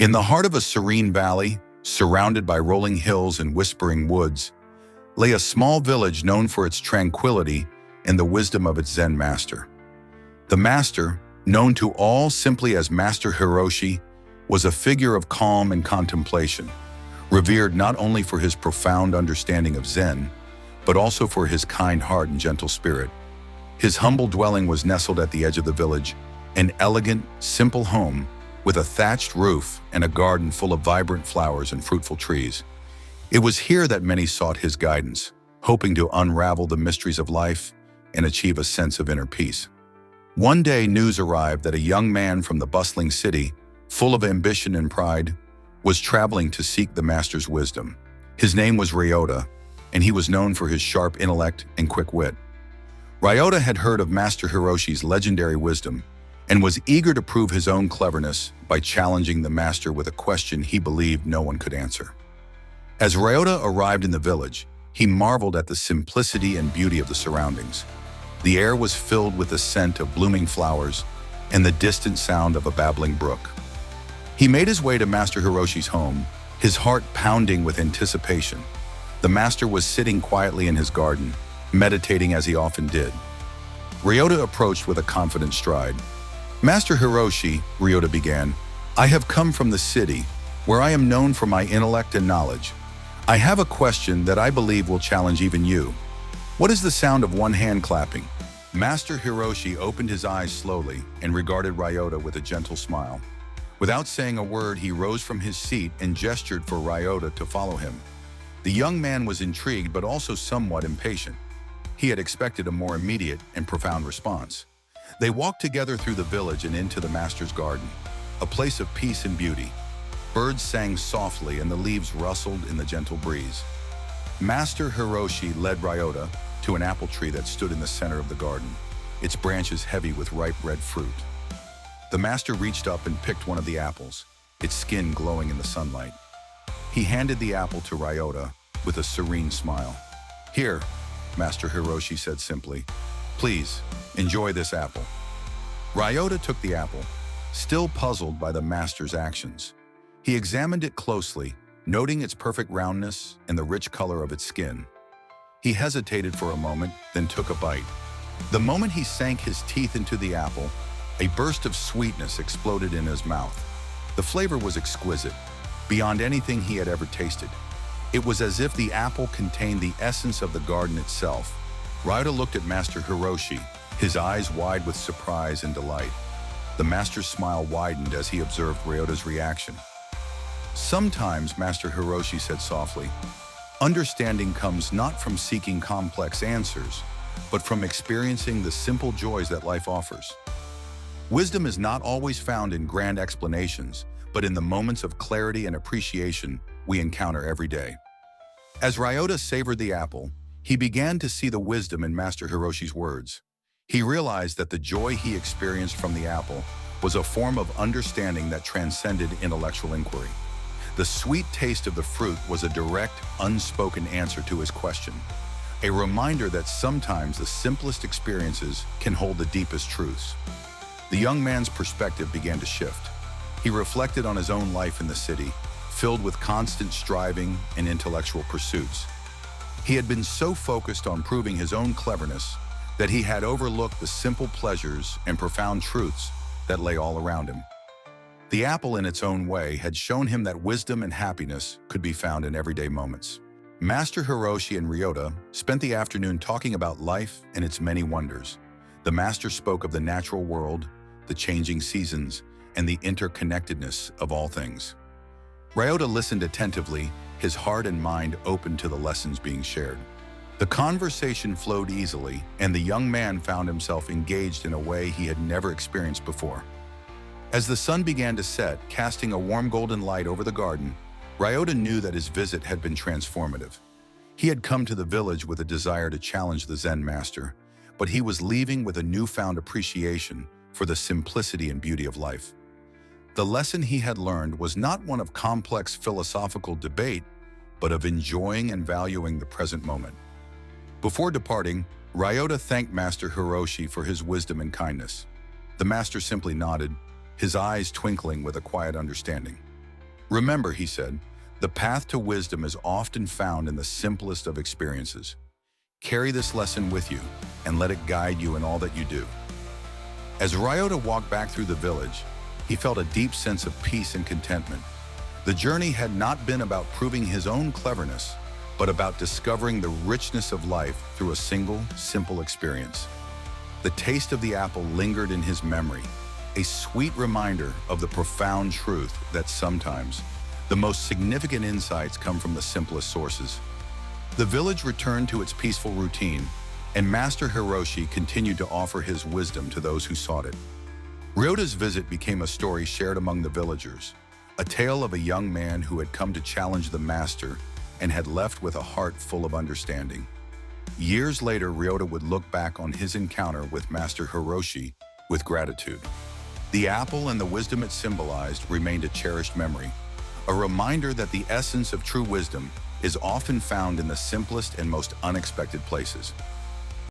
In the heart of a serene valley, surrounded by rolling hills and whispering woods, lay a small village known for its tranquility and the wisdom of its Zen master. The master, known to all simply as Master Hiroshi, was a figure of calm and contemplation, revered not only for his profound understanding of Zen, but also for his kind heart and gentle spirit. His humble dwelling was nestled at the edge of the village, an elegant, simple home with a thatched roof and a garden full of vibrant flowers and fruitful trees. It was here that many sought his guidance, hoping to unravel the mysteries of life and achieve a sense of inner peace. One day, news arrived that a young man from the bustling city, full of ambition and pride, was traveling to seek the master's wisdom. His name was Ryota, and he was known for his sharp intellect and quick wit. Ryota had heard of Master Hiroshi's legendary wisdom and was eager to prove his own cleverness by challenging the master with a question he believed no one could answer. As Ryota arrived in the village, he marveled at the simplicity and beauty of the surroundings. The air was filled with the scent of blooming flowers and the distant sound of a babbling brook. He made his way to Master Hiroshi's home, his heart pounding with anticipation. The master was sitting quietly in his garden, meditating as he often did. Ryota approached with a confident stride. "Master Hiroshi," Ryota began, "I have come from the city, where I am known for my intellect and knowledge. I have a question that I believe will challenge even you. What is the sound of one hand clapping?" Master Hiroshi opened his eyes slowly and regarded Ryota with a gentle smile. Without saying a word, he rose from his seat and gestured for Ryota to follow him. The young man was intrigued but also somewhat impatient. He had expected a more immediate and profound response. They walked together through the village and into the master's garden, a place of peace and beauty. Birds sang softly and the leaves rustled in the gentle breeze. Master Hiroshi led Ryota to an apple tree that stood in the center of the garden, its branches heavy with ripe red fruit. The master reached up and picked one of the apples, its skin glowing in the sunlight. He handed the apple to Ryota with a serene smile. "Here," Master Hiroshi said simply. "Please, enjoy this apple." Ryota took the apple, still puzzled by the master's actions. He examined it closely, noting its perfect roundness and the rich color of its skin. He hesitated for a moment, then took a bite. The moment he sank his teeth into the apple, a burst of sweetness exploded in his mouth. The flavor was exquisite, beyond anything he had ever tasted. It was as if the apple contained the essence of the garden itself. Ryota looked at Master Hiroshi, his eyes wide with surprise and delight. The master's smile widened as he observed Ryota's reaction. "Sometimes," Master Hiroshi said softly, "understanding comes not from seeking complex answers, but from experiencing the simple joys that life offers. Wisdom is not always found in grand explanations, but in the moments of clarity and appreciation we encounter every day." As Ryota savored the apple, he began to see the wisdom in Master Hiroshi's words. He realized that the joy he experienced from the apple was a form of understanding that transcended intellectual inquiry. The sweet taste of the fruit was a direct, unspoken answer to his question, a reminder that sometimes the simplest experiences can hold the deepest truths. The young man's perspective began to shift. He reflected on his own life in the city, filled with constant striving and intellectual pursuits. He had been so focused on proving his own cleverness that he had overlooked the simple pleasures and profound truths that lay all around him. The apple, in its own way, had shown him that wisdom and happiness could be found in everyday moments. Master Hiroshi and Ryota spent the afternoon talking about life and its many wonders. The master spoke of the natural world, the changing seasons, and the interconnectedness of all things. Ryota listened attentively, his heart and mind open to the lessons being shared. The conversation flowed easily, and the young man found himself engaged in a way he had never experienced before. As the sun began to set, casting a warm golden light over the garden, Ryota knew that his visit had been transformative. He had come to the village with a desire to challenge the Zen master, but he was leaving with a newfound appreciation for the simplicity and beauty of life. The lesson he had learned was not one of complex philosophical debate, but of enjoying and valuing the present moment. Before departing, Ryota thanked Master Hiroshi for his wisdom and kindness. The master simply nodded, his eyes twinkling with a quiet understanding. Remember, he said, the path to wisdom is often found in the simplest of experiences. Carry this lesson with you and let it guide you in all that you do. As Ryota walked back through the village, he felt a deep sense of peace and contentment. The journey had not been about proving his own cleverness, but about discovering the richness of life through a single, simple experience. The taste of the apple lingered in his memory, a sweet reminder of the profound truth that sometimes the most significant insights come from the simplest sources. The village returned to its peaceful routine, and Master Hiroshi continued to offer his wisdom to those who sought it. Ryota's visit became a story shared among the villagers, a tale of a young man who had come to challenge the master and had left with a heart full of understanding. Years later, Ryota would look back on his encounter with Master Hiroshi with gratitude. The apple and the wisdom it symbolized remained a cherished memory, a reminder that the essence of true wisdom is often found in the simplest and most unexpected places.